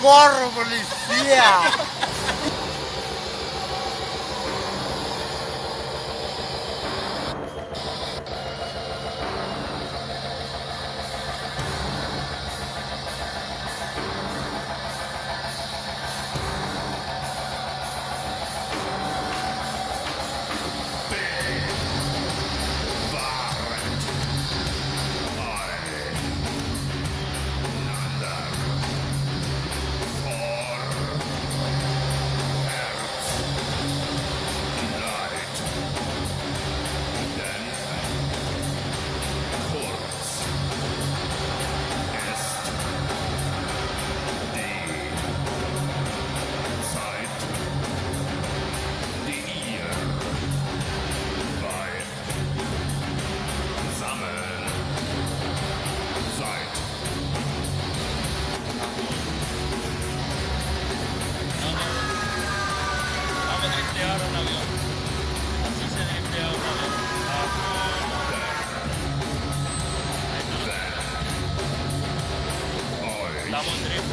¡Socorro, policía! Vamos a driftear un avión. Así se driftea un avión. Ahí está. Estamos en drift.